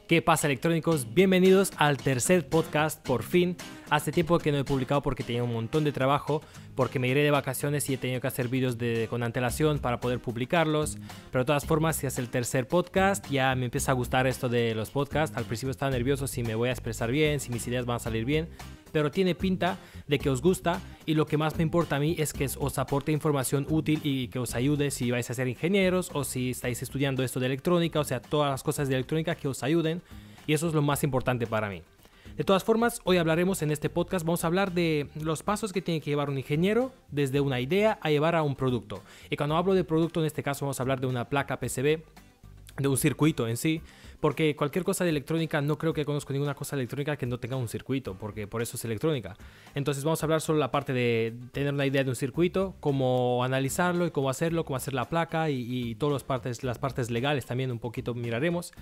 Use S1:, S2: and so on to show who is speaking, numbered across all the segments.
S1: ¿Qué pasa, electrónicos? Bienvenidos al tercer podcast, por fin. Hace tiempo que no he publicado porque tenía un montón de trabajo, porque me iré de vacaciones y he tenido que hacer vídeos con antelación para poder publicarlos. Pero de todas formas, si es el tercer podcast, ya me empieza a gustar esto de los podcasts. Al principio estaba nervioso si me voy a expresar bien, si mis ideas van a salir bien, pero tiene pinta de que os gusta, y lo que más me importa a mí es que os aporte información útil y que os ayude si vais a ser ingenieros o si estáis estudiando esto de electrónica, o sea, todas las cosas de electrónica que os ayuden, y eso es lo más importante para mí. De todas formas, hoy hablaremos en este podcast, vamos a hablar de los pasos que tiene que llevar un ingeniero desde una idea a llevar a un producto. Y cuando hablo de producto, en este caso vamos a hablar de una placa PCB, de un circuito en sí, porque cualquier cosa de electrónica, no creo que conozco ninguna cosa de electrónica que no tenga un circuito, porque por eso es electrónica. Entonces vamos a hablar solo la parte de tener una idea de un circuito, cómo analizarlo y cómo hacerlo, cómo hacer la placa y todas las partes legales también un poquito miraremos.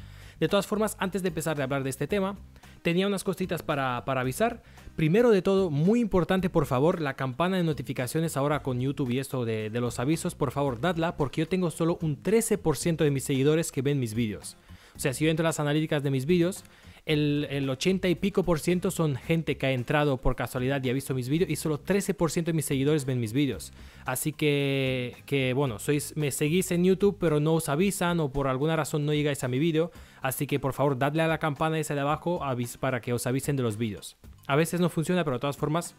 S1: De todas formas, antes de empezar a hablar de este tema, tenía unas cositas para avisar. Primero de todo, muy importante, por favor, la campana de notificaciones ahora con YouTube y esto de los avisos, por favor, dadla, porque yo tengo solo un 13% de mis seguidores que ven mis vídeos. O sea, si yo entro a las analíticas de mis vídeos, el 80 y pico por ciento son gente que ha entrado por casualidad y ha visto mis vídeos, y solo 13% de mis seguidores ven mis vídeos. Así que bueno, me seguís en YouTube, pero no os avisan o por alguna razón no llegáis a mi vídeo. Así que por favor, dadle a la campana esa de abajo para que os avisen de los vídeos. A veces no funciona, pero de todas formas,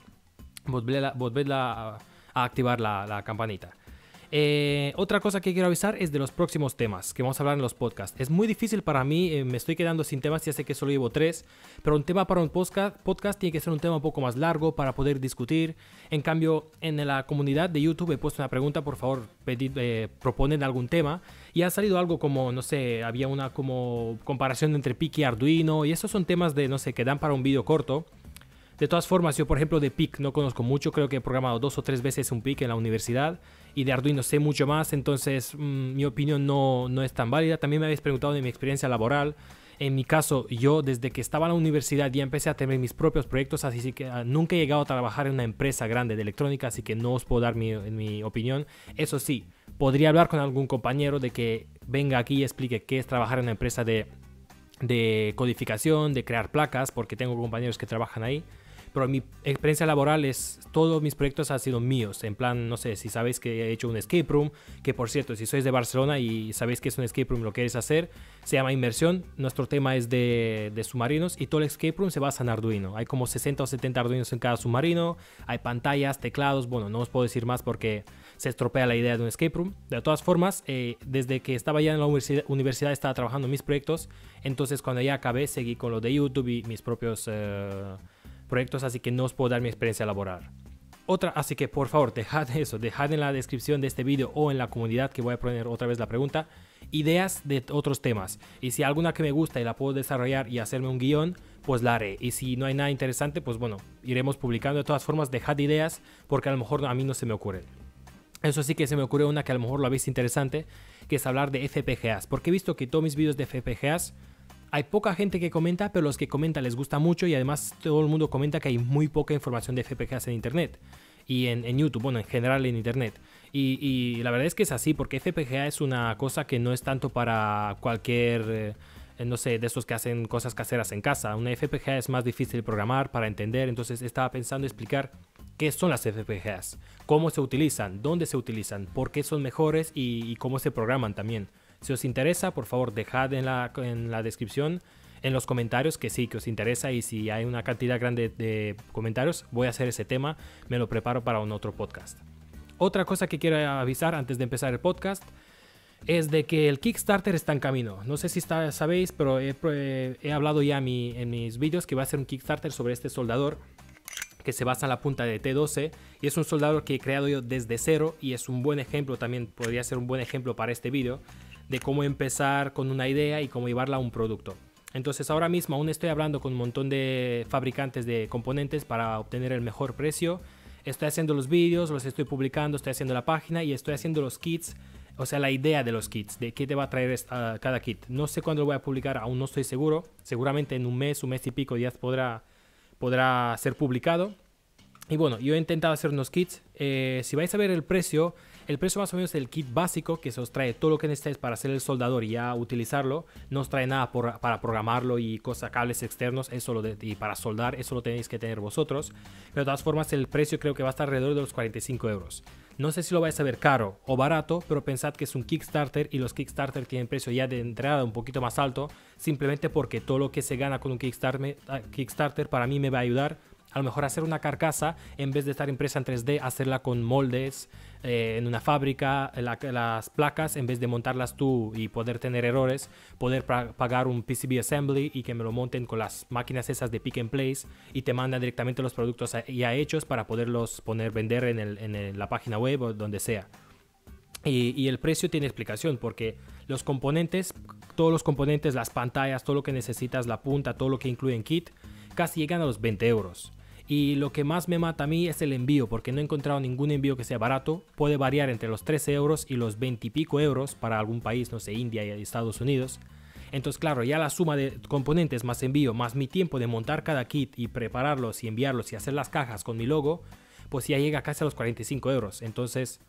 S1: volvedla a activar la campanita. Otra cosa que quiero avisar es de los próximos temas que vamos a hablar en los podcasts. Es muy difícil para mí, me estoy quedando sin temas, ya sé que solo llevo 3, pero un tema para un podcast tiene que ser un tema un poco más largo para poder discutir. En cambio, en la comunidad de YouTube he puesto una pregunta, por favor, proponen algún tema, y ha salido algo como, no sé, había una como comparación entre PIC y Arduino, y esos son temas de, no sé, que dan para un vídeo corto. De todas formas, yo por ejemplo de PIC no conozco mucho, creo que he programado 2 o 3 veces un PIC en la universidad, y de Arduino sé mucho más, entonces mi opinión no es tan válida. También me habéis preguntado de mi experiencia laboral. En mi caso, yo desde que estaba en la universidad ya empecé a tener mis propios proyectos, así que nunca he llegado a trabajar en una empresa grande de electrónica, así que no os puedo dar mi opinión. Eso sí, podría hablar con algún compañero de que venga aquí y explique qué es trabajar en una empresa de codificación, de crear placas, porque tengo compañeros que trabajan ahí. Pero mi experiencia laboral todos mis proyectos han sido míos, en plan, no sé, si sabéis que he hecho un escape room, que por cierto, si sois de Barcelona y sabéis que es un escape room, lo queréis hacer, se llama Inmersión, nuestro tema es de submarinos, y todo el escape room se basa en Arduino. Hay como 60 o 70 Arduinos en cada submarino, hay pantallas, teclados, bueno, no os puedo decir más porque se estropea la idea de un escape room. De todas formas, desde que estaba ya en la universidad estaba trabajando en mis proyectos, entonces cuando ya acabé seguí con lo de YouTube y mis propios proyectos, así que no os puedo dar mi experiencia laboral. Así que por favor, dejad en la descripción de este vídeo o en la comunidad, que voy a poner otra vez la pregunta, ideas de otros temas, y si hay alguna que me gusta y la puedo desarrollar y hacerme un guión, pues la haré, y si no hay nada interesante, pues bueno, iremos publicando. De todas formas, dejad ideas, porque a lo mejor a mí no se me ocurren. Eso sí que se me ocurre una que a lo mejor lo veis interesante, que es hablar de FPGAs, porque he visto que todos mis vídeos de FPGAs hay poca gente que comenta, pero los que comentan les gusta mucho, y además todo el mundo comenta que hay muy poca información de FPGAs en internet y en YouTube, bueno, en general en internet. Y la verdad es que es así, porque FPGA es una cosa que no es tanto para cualquier, no sé, de esos que hacen cosas caseras en casa. Una FPGA es más difícil de programar, para entender, entonces estaba pensando explicar qué son las FPGAs, cómo se utilizan, dónde se utilizan, por qué son mejores y cómo se programan también. Si os interesa, por favor, dejad en la descripción, en los comentarios, que sí, que os interesa, y si hay una cantidad grande de comentarios, voy a hacer ese tema, me lo preparo para un otro podcast. Otra cosa que quiero avisar antes de empezar el podcast es de que el Kickstarter está en camino. No sé si sabéis, pero he hablado ya en mis vídeos que va a ser un Kickstarter sobre este soldador, que se basa en la punta de T12, y es un soldador que he creado yo desde cero, y es un buen ejemplo, también podría ser un buen ejemplo para este vídeo, de cómo empezar con una idea y cómo llevarla a un producto. Entonces ahora mismo aún estoy hablando con un montón de fabricantes de componentes para obtener el mejor precio. Estoy haciendo los vídeos, los estoy publicando, estoy haciendo la página y estoy haciendo los kits, o sea, la idea de los kits, de qué te va a traer cada kit. No sé cuándo lo voy a publicar, aún no estoy seguro. Seguramente en un mes y pico ya podrá ser publicado. Y bueno, yo he intentado hacer unos kits. Si vais a ver el precio, El precio más o menos del kit básico, que se os trae todo lo que necesitáis para hacer el soldador y ya utilizarlo. No os trae nada para programarlo y cables externos, y para soldar, eso lo tenéis que tener vosotros. Pero de todas formas el precio creo que va a estar alrededor de los 45 euros. No sé si lo vais a ver caro o barato, pero pensad que es un Kickstarter y los Kickstarter tienen precio ya de entrada un poquito más alto, simplemente porque todo lo que se gana con un Kickstarter para mí me va a ayudar a lo mejor hacer una carcasa, en vez de estar impresa en 3D, hacerla con moldes en una fábrica, las placas, en vez de montarlas tú y poder tener errores, poder pagar un PCB Assembly y que me lo monten con las máquinas esas de Pick and Place y te mandan directamente los productos ya hechos para poderlos vender en la página web o donde sea. Y el precio tiene explicación porque los componentes, todos los componentes, las pantallas, todo lo que necesitas, la punta, todo lo que incluye en kit, casi llegan a los 20 euros. Y lo que más me mata a mí es el envío, porque no he encontrado ningún envío que sea barato. Puede variar entre los 13 euros y los 20 y pico euros para algún país, no sé, India y Estados Unidos. Entonces, claro, ya la suma de componentes más envío, más mi tiempo de montar cada kit y prepararlos y enviarlos y hacer las cajas con mi logo, pues ya llega casi a los 45 euros. Entonces,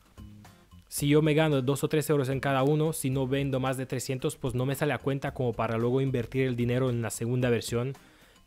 S1: si yo me gano 2 o 3 euros en cada uno, si no vendo más de 300, pues no me sale a cuenta como para luego invertir el dinero en la segunda versión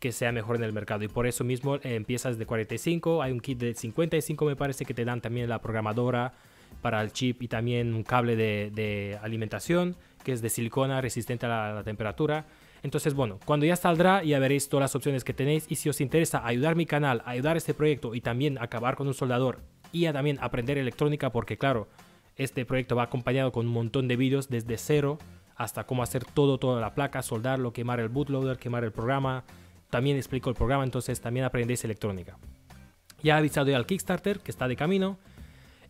S1: que sea mejor en el mercado. Y por eso mismo empiezas de 45, hay un kit de 55 me parece que te dan también la programadora para el chip y también un cable de alimentación que es de silicona resistente a la temperatura. Entonces, bueno, cuando ya saldrá ya veréis todas las opciones que tenéis y si os interesa ayudar mi canal, ayudar a este proyecto y también acabar con un soldador y a también aprender electrónica, porque claro, este proyecto va acompañado con un montón de vídeos desde cero hasta cómo hacer toda la placa, soldarlo, quemar el bootloader, quemar el programa. También explico el programa, entonces también aprendéis electrónica. Ya he avisado ya al Kickstarter, que está de camino.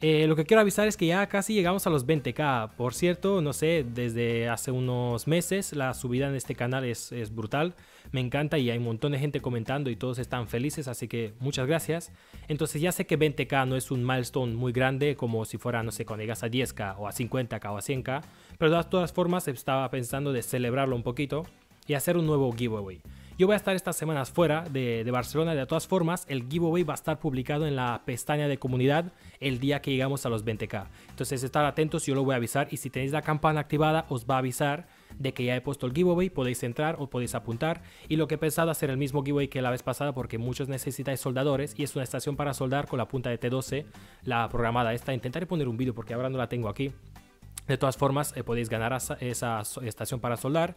S1: Lo que quiero avisar es que ya casi llegamos a los 20k. Por cierto, no sé, desde hace unos meses la subida en este canal es brutal. Me encanta y hay un montón de gente comentando y todos están felices, así que muchas gracias. Entonces ya sé que 20k no es un milestone muy grande como si fuera, no sé, cuando llegas a 10k o a 50k o a 100k. Pero de todas formas estaba pensando de celebrarlo un poquito y hacer un nuevo giveaway. Yo voy a estar estas semanas fuera de Barcelona. De todas formas, el giveaway va a estar publicado en la pestaña de comunidad el día que llegamos a los 20k. Entonces, estar atentos, yo lo voy a avisar. Y si tenéis la campana activada, os va a avisar de que ya he puesto el giveaway. Podéis entrar o podéis apuntar. Y lo que he pensado hacer el mismo giveaway que la vez pasada, porque muchos necesitáis soldadores. Y es una estación para soldar con la punta de T12, la programada esta. Intentaré poner un vídeo porque ahora no la tengo aquí. De todas formas, podéis ganar esa estación para soldar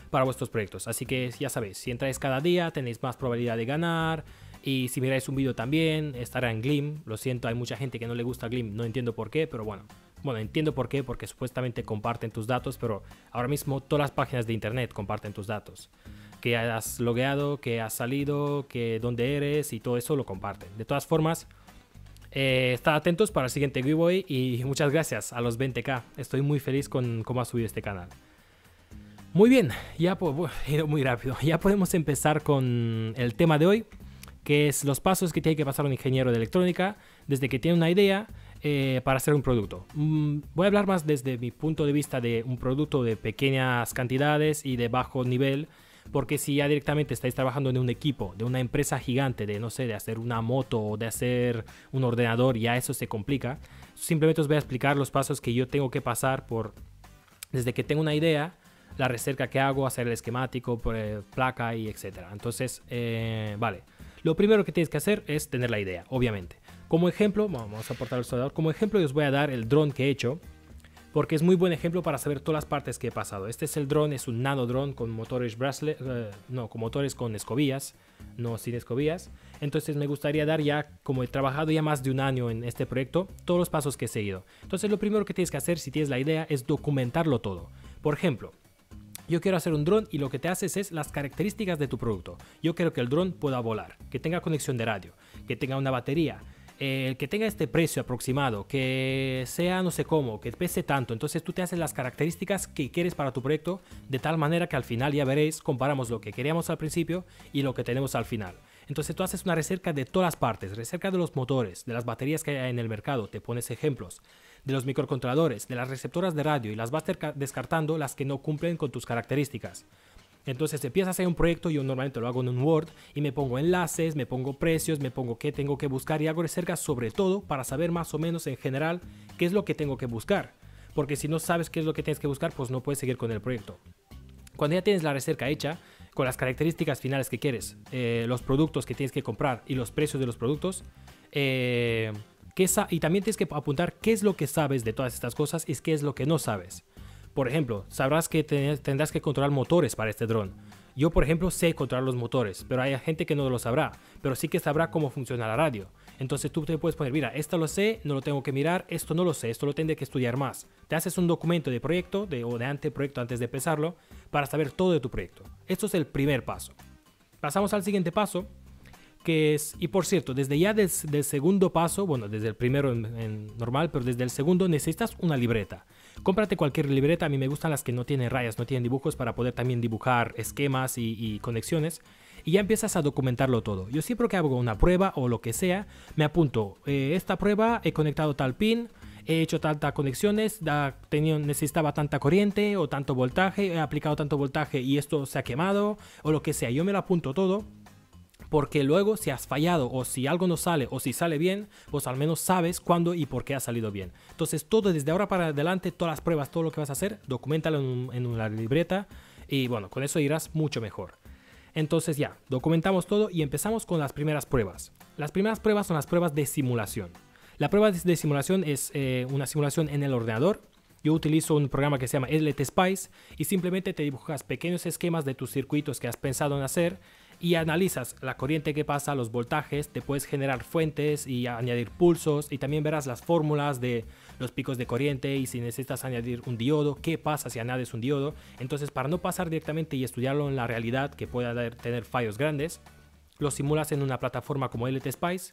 S1: para vuestros proyectos. Así que ya sabéis, si entráis cada día tenéis más probabilidad de ganar. Y si miráis un vídeo también estará en Gleam. Lo siento, hay mucha gente que no le gusta Gleam, no entiendo por qué, pero bueno, entiendo por qué, porque supuestamente comparten tus datos, pero ahora mismo todas las páginas de internet comparten tus datos, que has logueado, que has salido, que dónde eres y todo eso lo comparten. De todas formas, estad atentos para el siguiente giveaway y muchas gracias a los 20k. Estoy muy feliz con cómo ha subido este canal. Muy bien, ya he ido muy rápido. Ya podemos empezar con el tema de hoy, que es los pasos que tiene que pasar un ingeniero de electrónica desde que tiene una idea para hacer un producto. Voy a hablar más desde mi punto de vista de un producto de pequeñas cantidades y de bajo nivel, porque si ya directamente estáis trabajando en un equipo de una empresa gigante, de no sé, de hacer una moto o de hacer un ordenador, ya eso se complica. Simplemente os voy a explicar los pasos que yo tengo que pasar desde que tengo una idea, la recerca que hago, hacer el esquemático, placa y etcétera. Entonces, vale. Lo primero que tienes que hacer es tener la idea, obviamente. Como ejemplo, vamos a aportar el soldador. Como ejemplo, os voy a dar el dron que he hecho, porque es muy buen ejemplo para saber todas las partes que he pasado. Este es el dron, es un nano dron con motores con motores con escobillas, no sin escobillas. Entonces me gustaría dar ya, como he trabajado ya más de un año en este proyecto, todos los pasos que he seguido. Entonces lo primero que tienes que hacer si tienes la idea es documentarlo todo. Por ejemplo, yo quiero hacer un dron y lo que te haces es las características de tu producto. Yo quiero que el dron pueda volar, que tenga conexión de radio, que tenga una batería, que tenga este precio aproximado, que sea no sé cómo, que pese tanto. Entonces tú te haces las características que quieres para tu proyecto de tal manera que al final ya veréis, comparamos lo que queríamos al principio y lo que tenemos al final. Entonces tú haces una recerca de todas las partes, recerca de los motores, de las baterías que hay en el mercado, te pones ejemplos, de los microcontroladores, de las receptoras de radio y las vas descartando las que no cumplen con tus características. Entonces empiezas a hacer un proyecto, yo normalmente lo hago en un Word y me pongo enlaces, me pongo precios, me pongo qué tengo que buscar y hago recerca sobre todo para saber más o menos en general qué es lo que tengo que buscar. Porque si no sabes qué es lo que tienes que buscar, pues no puedes seguir con el proyecto. Cuando ya tienes la recerca hecha, con las características finales que quieres, los productos que tienes que comprar y los precios de los productos, y también tienes que apuntar qué es lo que sabes de todas estas cosas y qué es lo que no sabes. Por ejemplo, sabrás que tendrás que controlar motores para este dron. Yo, por ejemplo, sé controlar los motores, pero hay gente que no lo sabrá, pero sí que sabrá cómo funciona la radio. Entonces tú te puedes poner, mira, esto lo sé, no lo tengo que mirar, esto no lo sé, esto lo tendré que estudiar más. Te haces un documento de proyecto o de anteproyecto antes de empezarlo para saber todo de tu proyecto. Esto es el primer paso. Pasamos al siguiente paso, que es, y por cierto, desde ya del segundo paso, bueno, desde el primero en normal, pero desde el segundo necesitas una libreta. Cómprate cualquier libreta, a mí me gustan las que no tienen rayas, no tienen dibujos para poder también dibujar esquemas y conexiones. Y ya empiezas a documentarlo todo. Yo siempre que hago una prueba o lo que sea, me apunto, esta prueba he conectado tal pin, he hecho tantas conexiones, necesitaba tanta corriente o tanto voltaje, he aplicado tanto voltaje y esto se ha quemado o lo que sea. Yo me lo apunto todo. Porque luego si has fallado o si algo no sale o si sale bien, pues al menos sabes cuándo y por qué ha salido bien. Entonces todo desde ahora para adelante, todas las pruebas, todo lo que vas a hacer, documentalo en una libreta y bueno, con eso irás mucho mejor. Entonces ya, documentamos todo y empezamos con las primeras pruebas. Las primeras pruebas son las pruebas de simulación. La prueba de simulación es una simulación en el ordenador. Yo utilizo un programa que se llama LTSpice y simplemente te dibujas pequeños esquemas de tus circuitos que has pensado en hacer y analizas la corriente que pasa, los voltajes, te puedes generar fuentes y añadir pulsos y también verás las fórmulas de los picos de corriente y si necesitas añadir un diodo, qué pasa si añades un diodo. Entonces, para no pasar directamente y estudiarlo en la realidad que pueda tener fallos grandes, lo simulas en una plataforma como LTSpice.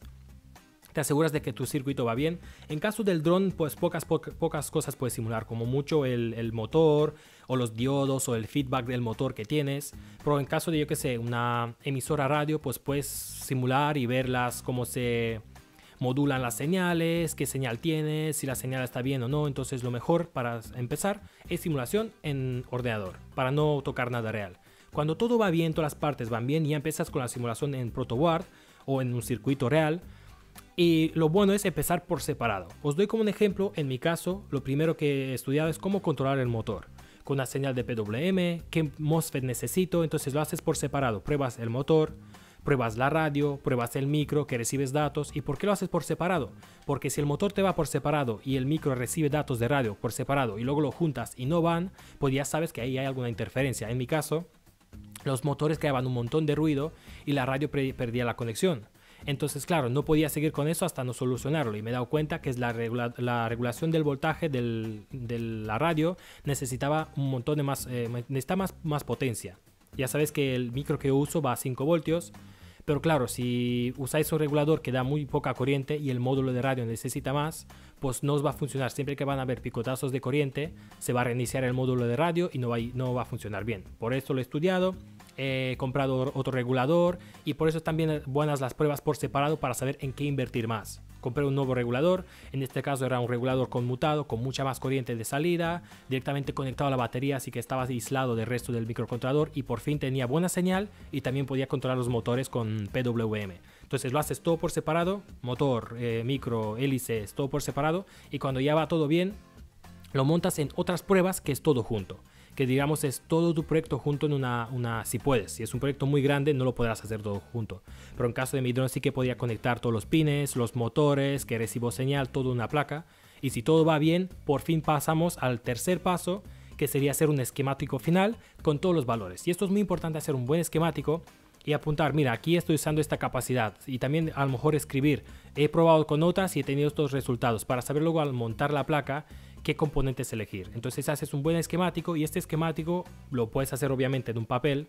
S1: Te aseguras de que tu circuito va bien. En caso del dron, pues pocas cosas puedes simular, como mucho el motor o los diodos o el feedback del motor que tienes. Pero en caso de, yo que sé, una emisora radio, pues puedes simular y verlas cómo se modulan las señales, qué señal tienes, si la señal está bien o no. Entonces lo mejor para empezar es simulación en ordenador, para no tocar nada real. Cuando todo va bien, todas las partes van bien, ya empiezas con la simulación en protoboard o en un circuito real. Y lo bueno es empezar por separado. Os doy como un ejemplo, en mi caso, lo primero que he estudiado es cómo controlar el motor. Con una señal de PWM, qué MOSFET necesito, entonces lo haces por separado. Pruebas el motor, pruebas la radio, pruebas el micro que recibes datos. ¿Y por qué lo haces por separado? Porque si el motor te va por separado y el micro recibe datos de radio por separado y luego lo juntas y no van, pues ya sabes que ahí hay alguna interferencia. En mi caso, los motores creaban un montón de ruido y la radio perdía la conexión. Entonces, claro, no podía seguir con eso hasta no solucionarlo y me he dado cuenta que es la regulación del voltaje de la radio necesitaba un montón de necesita más potencia. Ya sabes que el micro que uso va a 5 voltios, pero claro, si usáis un regulador que da muy poca corriente y el módulo de radio necesita más, pues no os va a funcionar. Siempre que van a haber picotazos de corriente, se va a reiniciar el módulo de radio y no va a funcionar bien. Por esto lo he estudiado. He comprado otro regulador y por eso están bien buenas las pruebas por separado para saber en qué invertir más. Compré un nuevo regulador, en este caso era un regulador conmutado con mucha más corriente de salida, directamente conectado a la batería, así que estaba aislado del resto del microcontrolador y por fin tenía buena señal y también podía controlar los motores con PWM. Entonces lo haces todo por separado, motor, micro, hélices, todo por separado y cuando ya va todo bien, lo montas en otras pruebas que es todo junto. Que digamos es todo tu proyecto junto en si puedes. Si es un proyecto muy grande no lo podrás hacer todo junto. Pero en caso de mi drone sí que podía conectar todos los pines, los motores, que recibo señal, todo en una placa. Y si todo va bien, por fin pasamos al tercer paso, que sería hacer un esquemático final con todos los valores. Y esto es muy importante, hacer un buen esquemático y apuntar, mira, aquí estoy usando esta capacidad. Y también a lo mejor escribir, he probado con otras y he tenido estos resultados, para saber luego al montar la placa qué componentes elegir. Entonces haces un buen esquemático y este esquemático lo puedes hacer obviamente en un papel,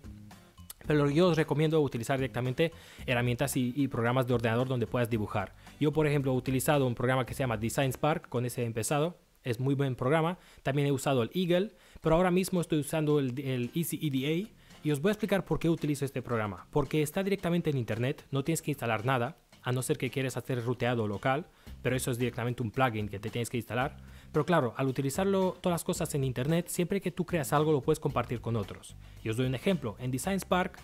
S1: pero yo os recomiendo utilizar directamente herramientas y programas de ordenador donde puedas dibujar. Yo por ejemplo he utilizado un programa que se llama Design Spark, con ese he empezado, es muy buen programa. También he usado el Eagle, pero ahora mismo estoy usando el Easy EDA y os voy a explicar por qué utilizo este programa. Porque está directamente en internet, no tienes que instalar nada, a no ser que quieras hacer ruteado local, pero eso es directamente un plugin que te tienes que instalar. Pero claro, al utilizarlo todas las cosas en internet, siempre que tú creas algo lo puedes compartir con otros. Y os doy un ejemplo. En Design Spark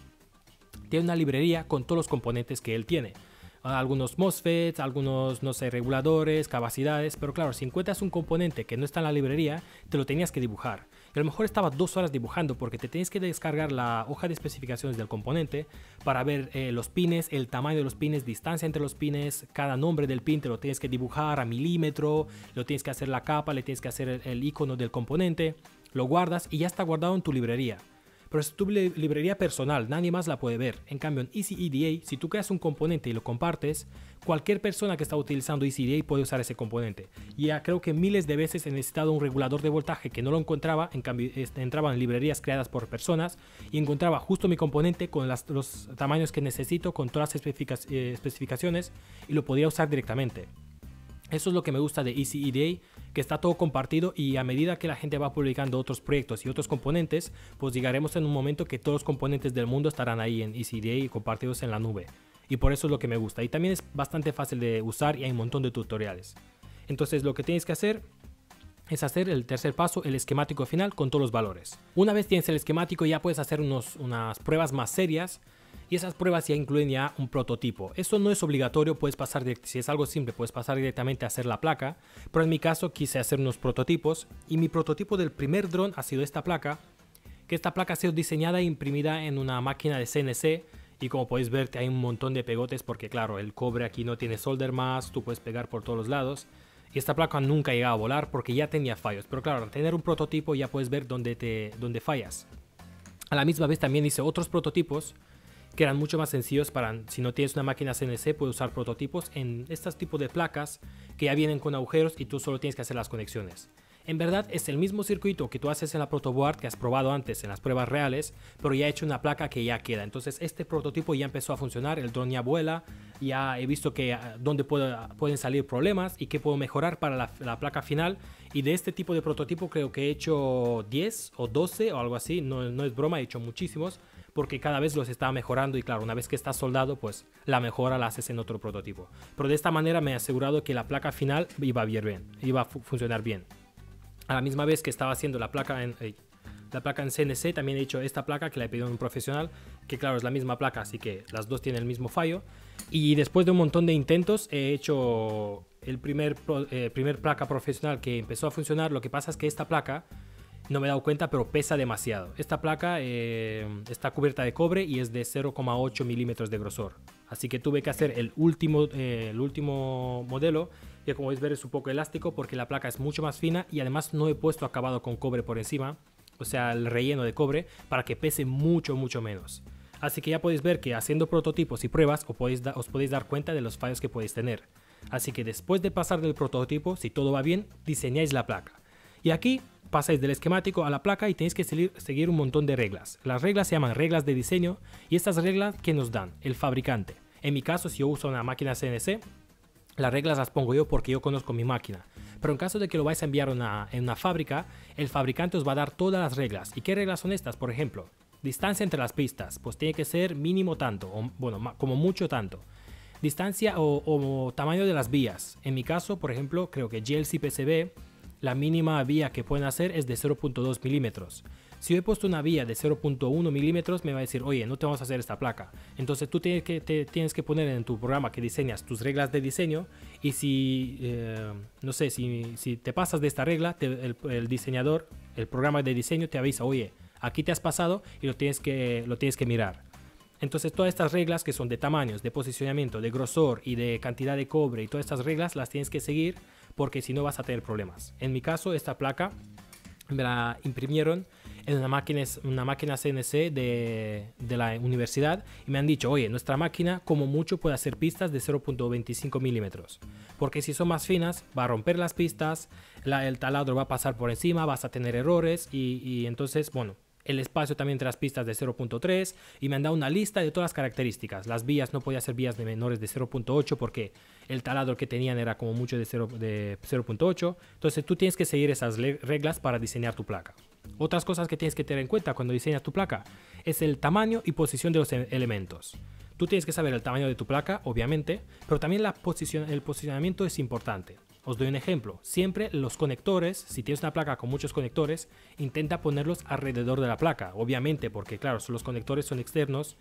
S1: tiene una librería con todos los componentes que él tiene. Algunos MOSFETs, algunos, no sé, reguladores, capacidades. Pero claro, si encuentras un componente que no está en la librería, te lo tenías que dibujar. Y a lo mejor estaba 2 horas dibujando porque te tienes que descargar la hoja de especificaciones del componente para ver los pines, el tamaño de los pines, distancia entre los pines, cada nombre del pin te lo tienes que dibujar a milímetro, lo tienes que hacer la capa, le tienes que hacer el icono del componente, lo guardas y ya está guardado en tu librería. Pero es tu librería personal, nadie más la puede ver. En cambio en EasyEDA, si tú creas un componente y lo compartes, cualquier persona que está utilizando EasyEDA puede usar ese componente. Ya creo que miles de veces he necesitado un regulador de voltaje que no lo encontraba, en cambio entraba en librerías creadas por personas y encontraba justo mi componente con los tamaños que necesito, con todas las especificaciones y lo podía usar directamente. Eso es lo que me gusta de EasyEDA, que está todo compartido y a medida que la gente va publicando otros proyectos y otros componentes, pues llegaremos en un momento que todos los componentes del mundo estarán ahí en EasyEDA y compartidos en la nube. Y por eso es lo que me gusta. Y también es bastante fácil de usar y hay un montón de tutoriales. Entonces lo que tienes que hacer es hacer el tercer paso, el esquemático final con todos los valores. Una vez tienes el esquemático ya puedes hacer unas pruebas más serias. Y esas pruebas ya incluyen ya un prototipo. Esto no es obligatorio, puedes pasar si es algo simple, puedes pasar directamente a hacer la placa. Pero en mi caso quise hacer unos prototipos y mi prototipo del primer dron ha sido esta placa. Que esta placa ha sido diseñada e imprimida en una máquina de CNC. Y como podéis ver hay un montón de pegotes porque claro, el cobre aquí no tiene solder más, tú puedes pegar por todos los lados. Y esta placa nunca llegaba a volar porque ya tenía fallos. Pero claro, al tener un prototipo ya puedes ver dónde fallas. A la misma vez también hice otros prototipos que eran mucho más sencillos para, si no tienes una máquina CNC, puedes usar prototipos en estos tipos de placas que ya vienen con agujeros y tú solo tienes que hacer las conexiones. En verdad es el mismo circuito que tú haces en la protoboard que has probado antes en las pruebas reales, pero ya he hecho una placa que ya queda. Entonces este prototipo ya empezó a funcionar, el dron ya vuela, ya he visto que dónde pueden salir problemas y qué puedo mejorar para la placa final. Y de este tipo de prototipo creo que he hecho 10 o 12 o algo así, no es broma, he hecho muchísimos. Porque cada vez los estaba mejorando y claro, una vez que está soldado, pues la mejora la haces en otro prototipo. Pero de esta manera me he asegurado que la placa final iba a funcionar bien. A la misma vez que estaba haciendo la placa en CNC, también he hecho esta placa que la he pedido a un profesional, que claro, es la misma placa, así que las dos tienen el mismo fallo. Y después de un montón de intentos he hecho el primer placa profesional que empezó a funcionar. Lo que pasa es que esta placa, no me he dado cuenta, pero pesa demasiado. Esta placa está cubierta de cobre y es de 0,8 milímetros de grosor. Así que tuve que hacer el último modelo, que como podéis ver es un poco elástico porque la placa es mucho más fina y además no he puesto acabado con cobre por encima, o sea, el relleno de cobre, para que pese mucho menos. Así que ya podéis ver que haciendo prototipos y pruebas os podéis dar cuenta de los fallos que podéis tener. Así que después de pasar del prototipo, si todo va bien, diseñáis la placa. Y aquí pasáis del esquemático a la placa y tenéis que seguir un montón de reglas. Las reglas se llaman reglas de diseño y estas reglas ¿qué nos dan? El fabricante. En mi caso, si yo uso una máquina CNC, las reglas las pongo yo porque yo conozco mi máquina. Pero en caso de que lo vais a enviar en una fábrica, el fabricante os va a dar todas las reglas. ¿Y qué reglas son estas? Por ejemplo, distancia entre las pistas, pues tiene que ser mínimo tanto, o bueno, como mucho tanto. Distancia o tamaño de las vías. En mi caso, por ejemplo, creo que GLC PCB, la mínima vía que pueden hacer es de 0.2 milímetros. Si yo he puesto una vía de 0.1 milímetros, me va a decir, oye, no te vamos a hacer esta placa. Entonces tú tienes que poner en tu programa que diseñas tus reglas de diseño y si, no sé, si te pasas de esta regla, el diseñador, el programa de diseño te avisa, oye, aquí te has pasado y lo tienes que mirar. Entonces todas estas reglas que son de tamaños, de posicionamiento, de grosor y de cantidad de cobre y todas estas reglas las tienes que seguir porque si no vas a tener problemas. En mi caso esta placa me la imprimieron en una máquina CNC de la universidad y me han dicho, oye, nuestra máquina como mucho puede hacer pistas de 0.25 milímetros porque si son más finas va a romper las pistas, el taladro va a pasar por encima, vas a tener errores y entonces, bueno, el espacio también entre las pistas de 0.3 y me han dado una lista de todas las características. Las vías no podía ser vías de menores de 0.8 porque el taladro que tenían era como mucho de 0.8. Entonces tú tienes que seguir esas reglas para diseñar tu placa. Otras cosas que tienes que tener en cuenta cuando diseñas tu placa es el tamaño y posición de los elementos. Tú tienes que saber el tamaño de tu placa, obviamente, pero también el posicionamiento es importante. Os doy un ejemplo. Siempre los conectores, si tienes una placa con muchos conectores, intenta ponerlos alrededor de la placa. Obviamente, porque claro, los conectores son externos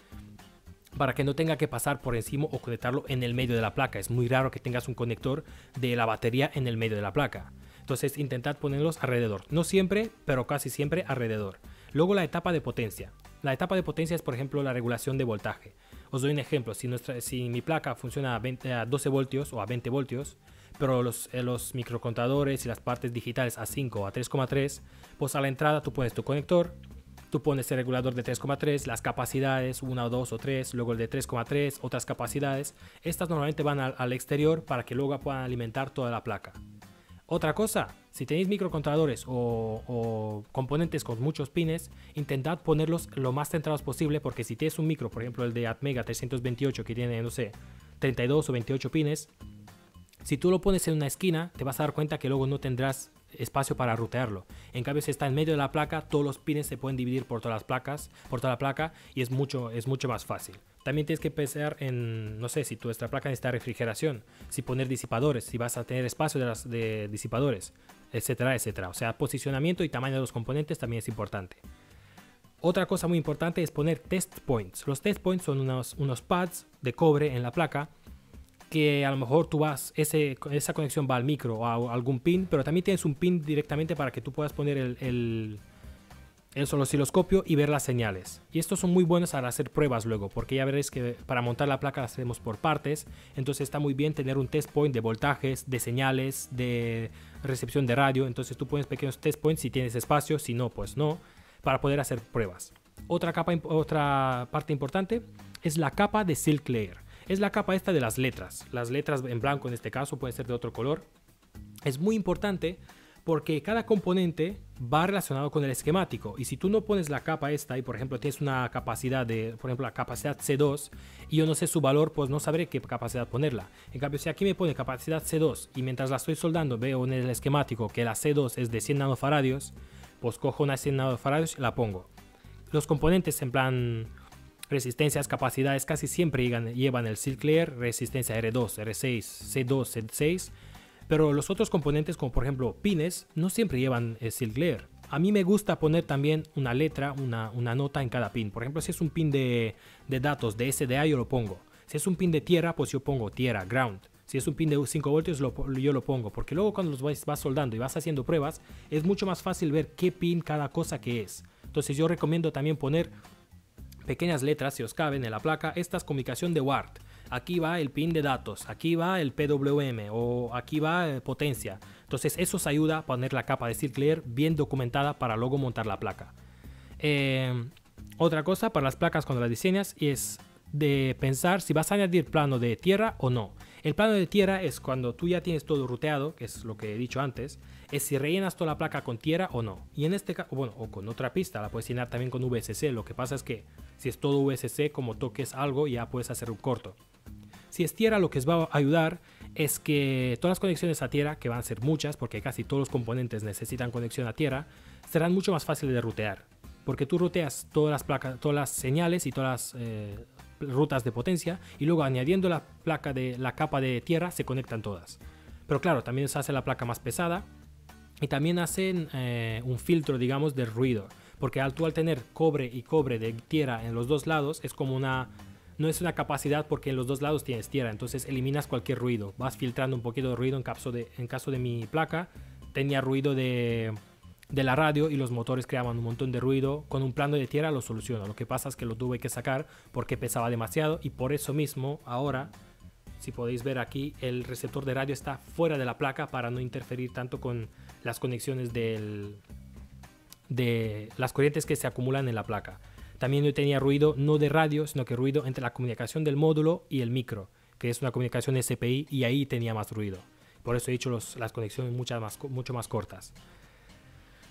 S1: para que no tenga que pasar por encima o conectarlo en el medio de la placa. Es muy raro que tengas un conector de la batería en el medio de la placa. Entonces intentad ponerlos alrededor. No siempre, pero casi siempre alrededor. Luego la etapa de potencia. La etapa de potencia es, por ejemplo, la regulación de voltaje. Os doy un ejemplo. Si mi placa funciona a 12 voltios o a 20 voltios, pero los microcontadores y las partes digitales a 5 o a 3,3, pues a la entrada tú pones tu conector, tú pones el regulador de 3,3, las capacidades 1, 2 o 3, luego el de 3,3, otras capacidades. Estas normalmente van al exterior para que luego puedan alimentar toda la placa. Otra cosa, si tenéis microcontroladores o componentes con muchos pines, intentad ponerlos lo más centrados posible, porque si tienes un micro, por ejemplo el de Atmega 328 que tiene, no sé, 32 o 28 pines, si tú lo pones en una esquina, te vas a dar cuenta que luego no tendrás espacio para rutearlo. En cambio, si está en medio de la placa, todos los pines se pueden dividir por todas las placas, por toda la placa, y es mucho más fácil. También tienes que pensar en, no sé, si nuestra placa necesita refrigeración, si poner disipadores, si vas a tener espacio de disipadores, etcétera, etcétera. O sea, posicionamiento y tamaño de los componentes también es importante. Otra cosa muy importante es poner test points. Los test points son unos pads de cobre en la placa que a lo mejor esa conexión va al micro o a algún pin, pero también tienes un pin directamente para que tú puedas poner el osciloscopio y ver las señales. Y estos son muy buenos para hacer pruebas luego, porque ya veréis que para montar la placa las hacemos por partes, entonces está muy bien tener un test point de voltajes, de señales, de recepción de radio. Entonces tú pones pequeños test points si tienes espacio, si no, pues no, para poder hacer pruebas. Otra parte importante es la capa de silk layer. Es la capa esta de las letras en blanco en este caso, puede ser de otro color. Es muy importante porque cada componente va relacionado con el esquemático, y si tú no pones la capa esta y por ejemplo tienes una capacidad por ejemplo la capacidad C2 y yo no sé su valor, pues no sabré qué capacidad ponerla. En cambio, si aquí me pone capacidad C2 y mientras la estoy soldando veo en el esquemático que la C2 es de 100 nanofaradios, pues cojo una 100 nanofaradios y la pongo. Los componentes en plan resistencias, capacidades casi siempre llevan el silk layer, resistencia R2, R6, C2, C6, pero los otros componentes como por ejemplo pines no siempre llevan el silk layer. A mí me gusta poner también una letra, una nota en cada pin. Por ejemplo, si es un pin de datos de SDA, yo lo pongo. Si es un pin de tierra, pues yo pongo tierra, ground. Si es un pin de 5 voltios, yo lo pongo, porque luego cuando los vas soldando y vas haciendo pruebas, es mucho más fácil ver qué pin cada cosa que es. Entonces yo recomiendo también poner pequeñas letras, si os caben, en la placa. Esta es comunicación de WART. Aquí va el pin de datos, aquí va el PWM o aquí va potencia. Entonces eso os ayuda a poner la capa de silk layer bien documentada para luego montar la placa. Otra cosa para las placas cuando las diseñas es de pensar si vas a añadir plano de tierra o no. El plano de tierra es cuando tú ya tienes todo ruteado, que es lo que he dicho antes, es si rellenas toda la placa con tierra o no. Y en este caso, bueno, o con otra pista, la puedes llenar también con VSC. Lo que pasa es que si es todo VSC, como toques algo, ya puedes hacer un corto. Si es tierra, lo que os va a ayudar es que todas las conexiones a tierra, que van a ser muchas, porque casi todos los componentes necesitan conexión a tierra, serán mucho más fáciles de rutear. Porque tú ruteas todas las placas, todas las señales y todas las rutas de potencia, y luego añadiendo la capa de tierra se conectan todas. Pero claro, también se hace la placa más pesada y también hacen un filtro, digamos, de ruido, porque al tener cobre y cobre de tierra en los dos lados, es como no es una capacidad, porque en los dos lados tienes tierra, entonces eliminas cualquier ruido, vas filtrando un poquito de ruido. En caso de mi placa tenía ruido de la radio y los motores creaban un montón de ruido. Con un plano de tierra lo soluciono. Lo que pasa es que lo tuve que sacar porque pesaba demasiado, y por eso mismo ahora, si podéis ver aquí, el receptor de radio está fuera de la placa para no interferir tanto con las conexiones de las corrientes que se acumulan en la placa. También yo tenía ruido no de radio, sino que ruido entre la comunicación del módulo y el micro, que es una comunicación SPI, y ahí tenía más ruido. Por eso he hecho las conexiones mucho más cortas.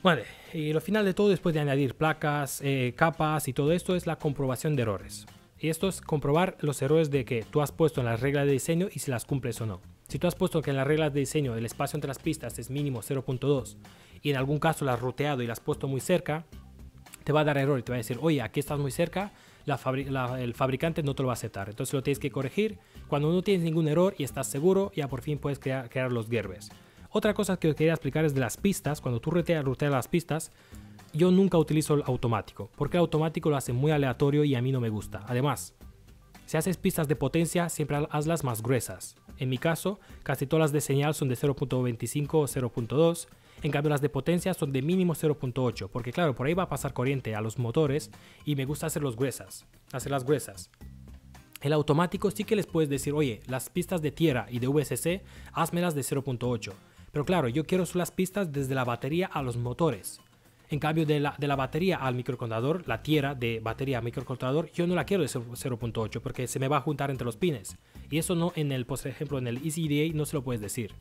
S1: Vale, y lo final de todo, después de añadir placas, capas y todo esto, es la comprobación de errores. Y esto es comprobar los errores de que tú has puesto en las reglas de diseño y si las cumples o no. Si tú has puesto que en las reglas de diseño el espacio entre las pistas es mínimo 0.2 y en algún caso las has ruteado y las has puesto muy cerca, te va a dar error y te va a decir, oye, aquí estás muy cerca, el fabricante no te lo va a aceptar. Entonces lo tienes que corregir. Cuando no tienes ningún error y estás seguro, ya por fin puedes crear los gerbes. Otra cosa que quería explicar es de las pistas. Cuando tú ruteas las pistas, yo nunca utilizo el automático, porque el automático lo hace muy aleatorio y a mí no me gusta. Además, si haces pistas de potencia, siempre hazlas más gruesas. En mi caso, casi todas las de señal son de 0.25 o 0.2. En cambio, las de potencia son de mínimo 0.8, porque claro, por ahí va a pasar corriente a los motores y me gusta hacerlas gruesas. El automático sí que les puedes decir, oye, las pistas de tierra y de VSC, házmelas de 0.8. Pero claro, yo quiero las pistas desde la batería a los motores. En cambio, de la batería al microcontrolador, la tierra de batería al microcontrolador, yo no la quiero de 0.8 porque se me va a juntar entre los pines. Y eso no por ejemplo, en el EasyEDA no se lo puedes decir.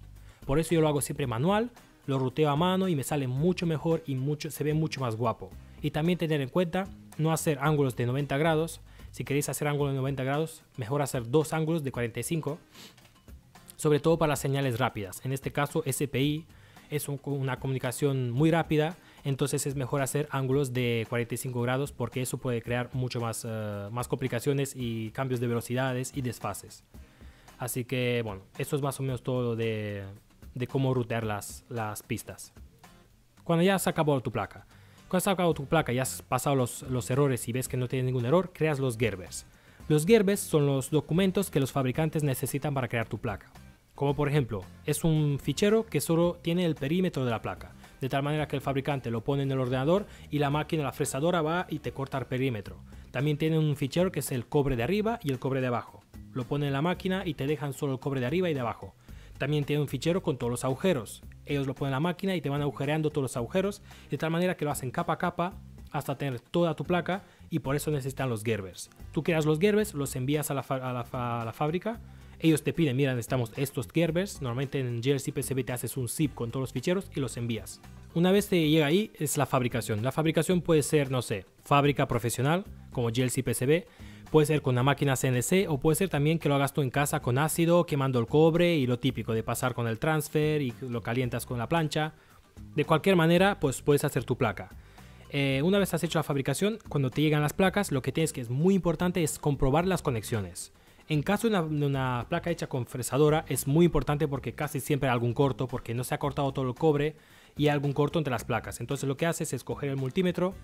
S1: Por eso yo lo hago siempre manual, lo ruteo a mano y me sale mucho mejor y se ve mucho más guapo. Y también tener en cuenta no hacer ángulos de 90 grados. Si queréis hacer ángulos de 90 grados, mejor hacer dos ángulos de 45. Sobre todo para las señales rápidas. En este caso, SPI es una comunicación muy rápida. Entonces es mejor hacer ángulos de 45 grados porque eso puede crear mucho más complicaciones y cambios de velocidades y desfases. Así que bueno, eso es más o menos todo de cómo rutear las pistas. Cuando ya has acabado tu placa. Cuando has acabado tu placa y has pasado los errores y ves que no tiene ningún error, creas los Gerbers. Los Gerbers son los documentos que los fabricantes necesitan para crear tu placa. Como por ejemplo, es un fichero que solo tiene el perímetro de la placa. De tal manera que el fabricante lo pone en el ordenador y la máquina, la fresadora, va y te corta el perímetro. También tiene un fichero que es el cobre de arriba y el cobre de abajo. Lo pone en la máquina y te dejan solo el cobre de arriba y de abajo. También tiene un fichero con todos los agujeros. Ellos lo ponen en la máquina y te van agujereando todos los agujeros, de tal manera que lo hacen capa a capa hasta tener toda tu placa, y por eso necesitan los Gerbers. Tú creas los Gerbers, los envías a la fábrica. Ellos te piden, mira, necesitamos estos Gerbers. Normalmente en GLC PCB te haces un zip con todos los ficheros y los envías. Una vez te llega ahí, es la fabricación. La fabricación puede ser, no sé, fábrica profesional, como GLC PCB. Puede ser con una máquina CNC o puede ser también que lo hagas tú en casa con ácido, quemando el cobre y lo típico de pasar con el transfer y lo calientas con la plancha. De cualquier manera, pues puedes hacer tu placa. Una vez has hecho la fabricación, cuando te llegan las placas, lo que tienes que es muy importante es comprobar las conexiones. En caso de una placa hecha con fresadora es muy importante porque casi siempre hay algún corto, porque no se ha cortado todo el cobre y hay algún corto entre las placas. Entonces lo que haces es coger el multímetro,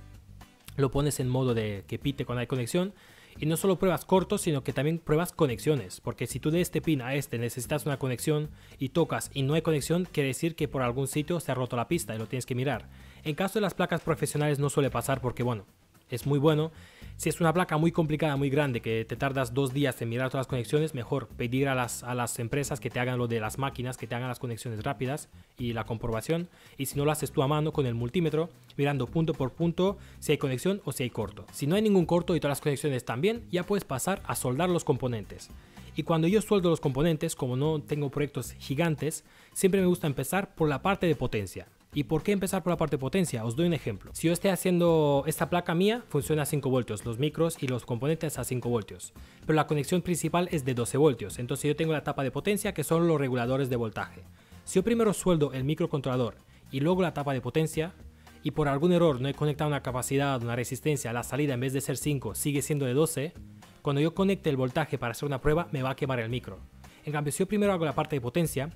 S1: lo pones en modo de que pite cuando hay conexión, y no solo pruebas cortos, sino que también pruebas conexiones, porque si tú de este pin a este necesitas una conexión y tocas y no hay conexión, quiere decir que por algún sitio se ha roto la pista y lo tienes que mirar. En caso de las placas profesionales no suele pasar porque bueno, es muy bueno. Si es una placa muy complicada, muy grande, que te tardas 2 días en mirar todas las conexiones, mejor pedir a las empresas que te hagan lo de las máquinas, que te hagan las conexiones rápidas y la comprobación. Y si no lo haces tú a mano con el multímetro, mirando punto por punto si hay conexión o si hay corto. Si no hay ningún corto y todas las conexiones están bien, ya puedes pasar a soldar los componentes. Y cuando yo sueldo los componentes, como no tengo proyectos gigantes, siempre me gusta empezar por la parte de potencia. ¿Y por qué empezar por la parte de potencia? Os doy un ejemplo. Si yo estoy haciendo esta placa mía, funciona a 5 voltios, los micros y los componentes a 5 voltios. Pero la conexión principal es de 12 voltios, entonces yo tengo la tapa de potencia que son los reguladores de voltaje. Si yo primero sueldo el microcontrolador y luego la tapa de potencia, y por algún error no he conectado una capacidad, una resistencia, la salida en vez de ser 5 sigue siendo de 12, cuando yo conecte el voltaje para hacer una prueba me va a quemar el micro. En cambio, si yo primero hago la parte de potencia,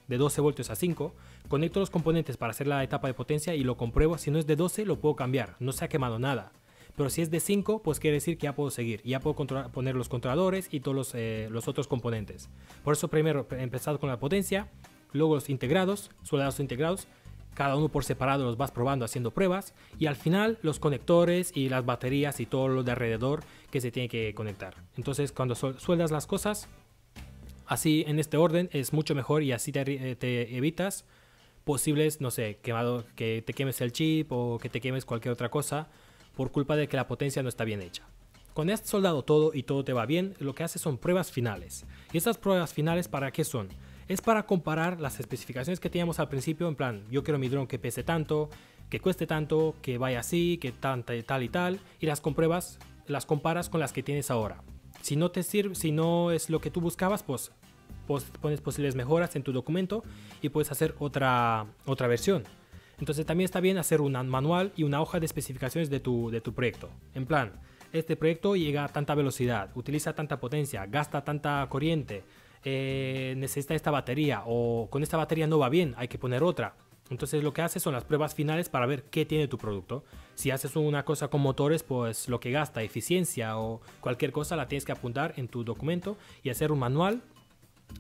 S1: de 12 voltios a 5, conecto los componentes para hacer la etapa de potencia y lo compruebo. Si no es de 12 lo puedo cambiar, no se ha quemado nada. Pero si es de 5, pues quiere decir que ya puedo seguir, ya puedo poner los controladores y todos los otros componentes. Por eso primero he empezado con la potencia, luego los integrados, soldados integrados, cada uno por separado los vas probando haciendo pruebas, y al final los conectores y las baterías y todo lo de alrededor que se tiene que conectar. Entonces cuando sueldas las cosas así en este orden es mucho mejor y así te evitas posibles, no sé, que te quemes el chip o que te quemes cualquier otra cosa por culpa de que la potencia no está bien hecha. Cuando has soldado todo y todo te va bien, lo que haces son pruebas finales. ¿Y estas pruebas finales para qué son? Es para comparar las especificaciones que teníamos al principio, en plan, yo quiero mi dron que pese tanto, que cueste tanto, que vaya así, que tal y tal, y las comparas con las que tienes ahora. Si no te sirve, si no es lo que tú buscabas, pues pones posibles mejoras en tu documento y puedes hacer otra versión. Entonces también está bien hacer un manual y una hoja de especificaciones de tu proyecto. En plan, este proyecto llega a tanta velocidad, utiliza tanta potencia, gasta tanta corriente, necesita esta batería o con esta batería no va bien, hay que poner otra. Entonces lo que haces son las pruebas finales para ver qué tiene tu producto. Si haces una cosa con motores, pues lo que gasta, eficiencia o cualquier cosa la tienes que apuntar en tu documento y hacer un manual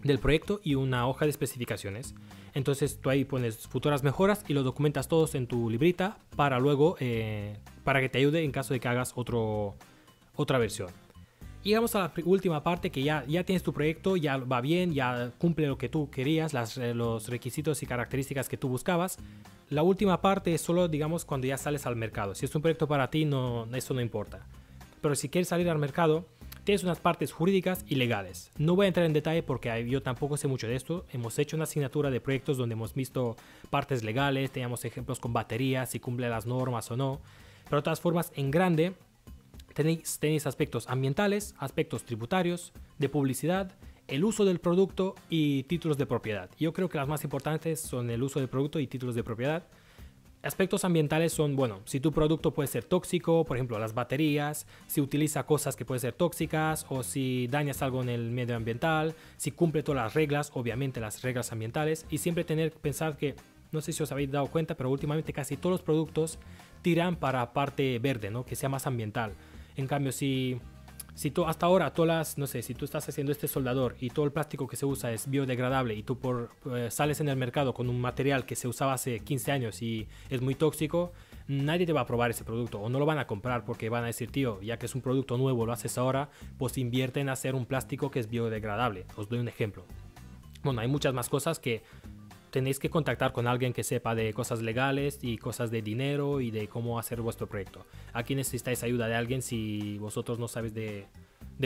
S1: del proyecto y una hoja de especificaciones. Entonces tú ahí pones futuras mejoras y lo documentas todos en tu librita para luego, para que te ayude en caso de que hagas otra versión. Y vamos a la última parte, que ya tienes tu proyecto, ya va bien, ya cumple lo que tú querías, los requisitos y características que tú buscabas. La última parte es solo, digamos, cuando ya sales al mercado. Si es un proyecto para ti, eso no importa. Pero si quieres salir al mercado, tienes unas partes jurídicas y legales. No voy a entrar en detalle porque yo tampoco sé mucho de esto. Hemos hecho una asignatura de proyectos donde hemos visto partes legales, teníamos ejemplos con baterías, si cumple las normas o no. Pero de todas formas, en grande, tenéis aspectos ambientales, aspectos tributarios, de publicidad, el uso del producto y títulos de propiedad. Yo creo que las más importantes son el uso del producto y títulos de propiedad. Aspectos ambientales son, bueno, si tu producto puede ser tóxico, por ejemplo las baterías, si utiliza cosas que pueden ser tóxicas o si dañas algo en el medio ambiental, si cumple todas las reglas, obviamente las reglas ambientales, y siempre pensar que, no sé si os habéis dado cuenta, pero últimamente casi todos los productos tiran para parte verde, ¿no? Que sea más ambiental. En cambio, si tú hasta ahora, no sé, si tú estás haciendo este soldador y todo el plástico que se usa es biodegradable y tú sales en el mercado con un material que se usaba hace 15 años y es muy tóxico, nadie te va a probar ese producto o no lo van a comprar porque van a decir, tío, ya que es un producto nuevo, lo haces ahora, pues invierte en hacer un plástico que es biodegradable. Os doy un ejemplo. Bueno, hay muchas más cosas que tenéis que contactar con alguien que sepa de cosas legales y cosas de dinero y de cómo hacer vuestro proyecto. Aquí necesitáis ayuda de alguien si vosotros no sabéis de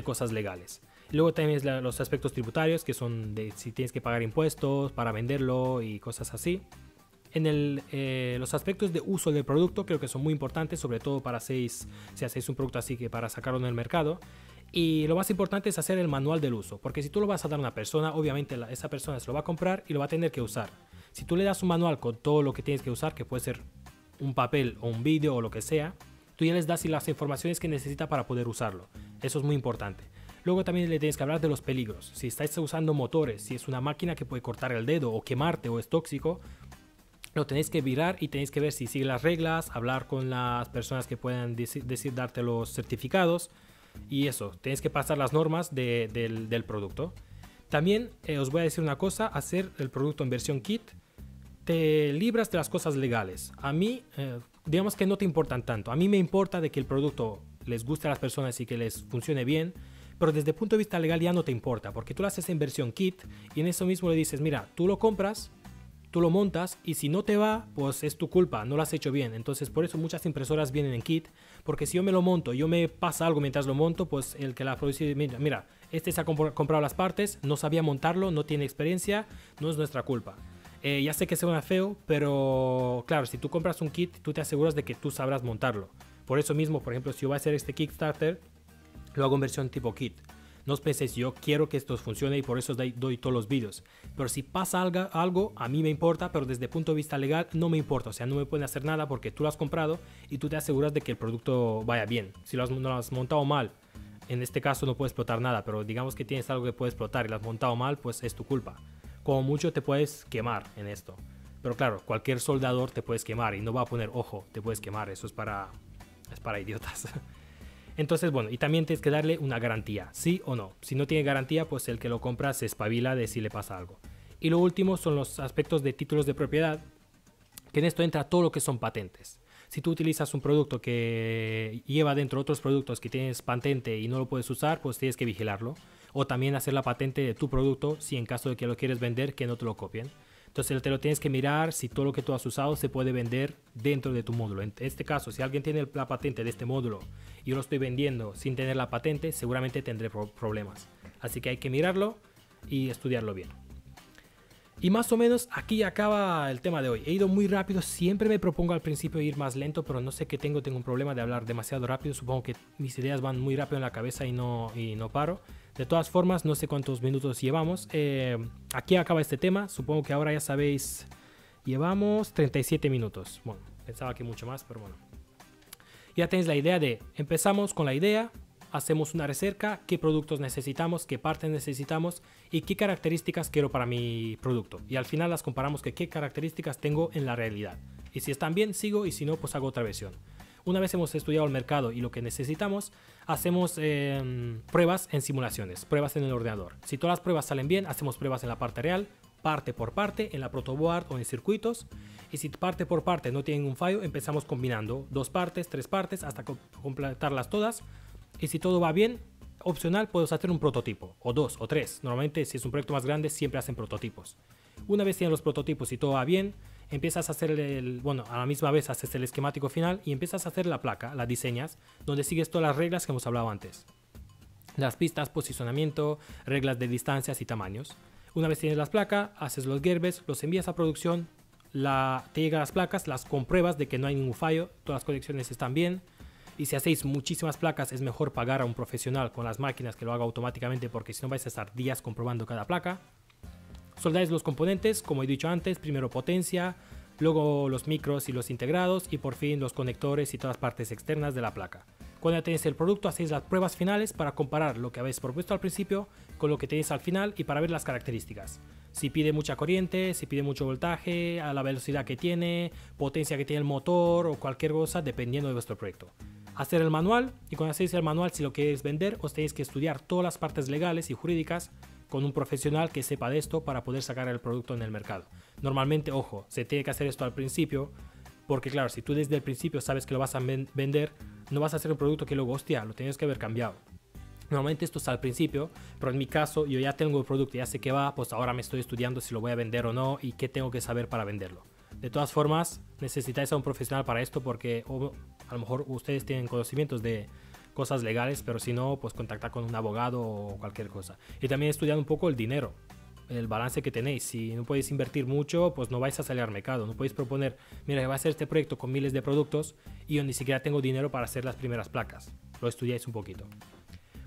S1: cosas legales. Y luego tenéis los aspectos tributarios, que son de si tienes que pagar impuestos para venderlo y cosas así. Los aspectos de uso del producto creo que son muy importantes, sobre todo si hacéis un producto así que para sacarlo en el mercado. Y lo más importante es hacer el manual del uso, porque si tú lo vas a dar a una persona, obviamente esa persona se lo va a comprar y lo va a tener que usar. Si tú le das un manual con todo lo que tienes que usar, que puede ser un papel o un vídeo o lo que sea, tú ya les das las informaciones que necesita para poder usarlo. Eso es muy importante. Luego también le tienes que hablar de los peligros. Si estáis usando motores, si es una máquina que puede cortar el dedo o quemarte o es tóxico, lo tenéis que virar y tenéis que ver si sigue las reglas, hablar con las personas que puedan darte los certificados. Y eso, tenéis que pasar las normas del producto. También os voy a decir una cosa, hacer el producto en versión kit te libras de las cosas legales. A mí, digamos que no te importan tanto. A mí me importa de que el producto les guste a las personas y que les funcione bien, pero desde el punto de vista legal ya no te importa, porque tú lo haces en versión kit y en eso mismo le dices, mira, tú lo compras, tú lo montas y si no te va, pues es tu culpa, no lo has hecho bien. Entonces por eso muchas impresoras vienen en kit, porque si yo me lo monto, yo me pasa algo mientras lo monto, pues el que la produce, mira, este se ha comprado las partes, no sabía montarlo, no tiene experiencia, no es nuestra culpa. Ya sé que suena feo, pero claro, si tú compras un kit, tú te aseguras de que tú sabrás montarlo. Por eso mismo, por ejemplo, si yo voy a hacer este Kickstarter, lo hago en versión tipo kit. No os penséis, yo quiero que esto funcione y por eso doy todos los vídeos. Pero si pasa algo, a mí me importa, pero desde el punto de vista legal no me importa. O sea, no me pueden hacer nada porque tú lo has comprado y tú te aseguras de que el producto vaya bien. Si no lo has montado mal, en este caso no puede explotar nada, pero digamos que tienes algo que puede explotar y lo has montado mal, pues es tu culpa. Como mucho te puedes quemar en esto. Pero claro, cualquier soldador te puedes quemar y no va a poner, ojo, te puedes quemar. Eso es para idiotas. Entonces, bueno, y también tienes que darle una garantía, sí o no. Si no tiene garantía, pues el que lo compra se espabila de si le pasa algo. Y lo último son los aspectos de títulos de propiedad, que en esto entra todo lo que son patentes. Si tú utilizas un producto que lleva dentro otros productos que tienes patente y no lo puedes usar, pues tienes que vigilarlo. O también hacer la patente de tu producto, si en caso de que lo quieres vender, que no te lo copien. Entonces te lo tienes que mirar si todo lo que tú has usado se puede vender dentro de tu módulo. En este caso, si alguien tiene la patente de este módulo y yo lo estoy vendiendo sin tener la patente, seguramente tendré problemas. Así que hay que mirarlo y estudiarlo bien. Y más o menos aquí acaba el tema de hoy. He ido muy rápido, siempre me propongo al principio ir más lento, pero no sé qué tengo un problema de hablar demasiado rápido. Supongo que mis ideas van muy rápido en la cabeza y no paro. De todas formas, no sé cuántos minutos llevamos. Aquí acaba este tema. Supongo que ahora ya sabéis, llevamos 37 minutos. Bueno, pensaba que mucho más, pero bueno. Ya tenéis la idea empezamos con la idea, hacemos una recerca, qué productos necesitamos, qué partes necesitamos y qué características quiero para mi producto. Y al final las comparamos con qué características tengo en la realidad. Y si están bien, sigo, y si no, pues hago otra versión. Una vez hemos estudiado el mercado y lo que necesitamos, hacemos pruebas en simulaciones, pruebas en el ordenador. Si todas las pruebas salen bien, hacemos pruebas en la parte real, parte por parte, en la protoboard o en circuitos. Y si parte por parte no tienen un fallo, empezamos combinando 2 partes, 3 partes, hasta completarlas todas. Y si todo va bien, opcional, puedes hacer un prototipo, o 2 o 3. Normalmente, si es un proyecto más grande, siempre hacen prototipos. Una vez tienen los prototipos y todo va bien, empiezas a hacer a la misma vez haces el esquemático final y empiezas a hacer la placa, la diseñas, donde sigues todas las reglas que hemos hablado antes. Las pistas, posicionamiento, reglas de distancias y tamaños. Una vez tienes las placas, haces los gerbes, los envías a producción, te llegan las placas, las compruebas de que no hay ningún fallo, todas las conexiones están bien. Y si hacéis muchísimas placas, es mejor pagar a un profesional con las máquinas que lo haga automáticamente, porque si no vais a estar días comprobando cada placa. Soldáis los componentes, como he dicho antes, primero potencia, luego los micros y los integrados y por fin los conectores y todas las partes externas de la placa. Cuando ya tenéis el producto, hacéis las pruebas finales para comparar lo que habéis propuesto al principio con lo que tenéis al final y para ver las características. Si pide mucha corriente, si pide mucho voltaje, a la velocidad que tiene, potencia que tiene el motor o cualquier cosa dependiendo de vuestro proyecto. Hacer el manual, y cuando hacéis el manual, si lo queréis vender, os tenéis que estudiar todas las partes legales y jurídicas con un profesional que sepa de esto para poder sacar el producto en el mercado. Normalmente, ojo, se tiene que hacer esto al principio, porque claro, si tú desde el principio sabes que lo vas a vender, no vas a hacer un producto que luego, hostia, lo tienes que haber cambiado. Normalmente esto es al principio, pero en mi caso yo ya tengo el producto, ya sé que va, pues ahora me estoy estudiando si lo voy a vender o no y qué tengo que saber para venderlo. De todas formas, necesitáis a un profesional para esto porque a lo mejor ustedes tienen conocimientos de cosas legales, pero si no, pues contactar con un abogado o cualquier cosa. Y también estudiar un poco el dinero, el balance que tenéis. Si no podéis invertir mucho, pues no vais a salir al mercado. No podéis proponer, mira, voy a hacer este proyecto con miles de productos y yo ni siquiera tengo dinero para hacer las primeras placas. Lo estudiáis un poquito.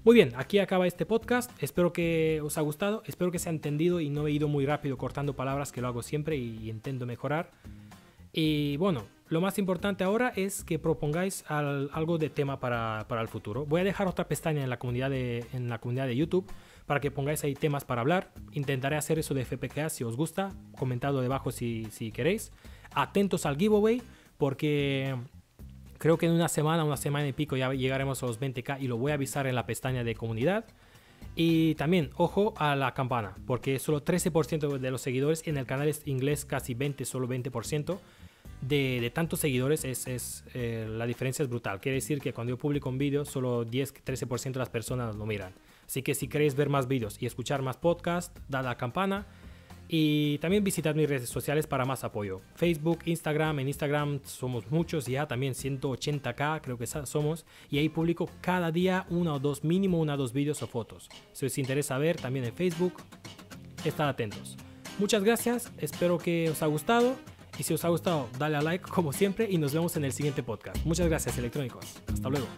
S1: Muy bien, aquí acaba este podcast. Espero que os haya gustado, espero que se haya entendido y no he ido muy rápido cortando palabras, que lo hago siempre y intento mejorar. Y bueno, lo más importante ahora es que propongáis algo de tema para el futuro. Voy a dejar otra pestaña en la comunidad de YouTube para que pongáis ahí temas para hablar. Intentaré hacer eso de FPGA si os gusta. Comentadlo debajo si queréis. Atentos al giveaway porque creo que en una semana y pico ya llegaremos a los 20k y lo voy a avisar en la pestaña de comunidad. Y también, ojo a la campana, porque solo 13% de los seguidores en el canal es inglés, casi 20, solo 20%. De tantos seguidores la diferencia es brutal. Quiere decir que cuando yo publico un vídeo, solo 10-13% de las personas lo miran. Así que si queréis ver más vídeos y escuchar más podcasts, dad a la campana. Y también visitad mis redes sociales para más apoyo. Facebook, Instagram. En Instagram somos muchos ya, también 180k creo que somos. Y ahí publico cada día mínimo una o dos vídeos o fotos. Si os interesa ver, también en Facebook, estad atentos. Muchas gracias, espero que os haya gustado. Y si os ha gustado, dale a like como siempre y nos vemos en el siguiente podcast. Muchas gracias, electrónicos. Hasta luego.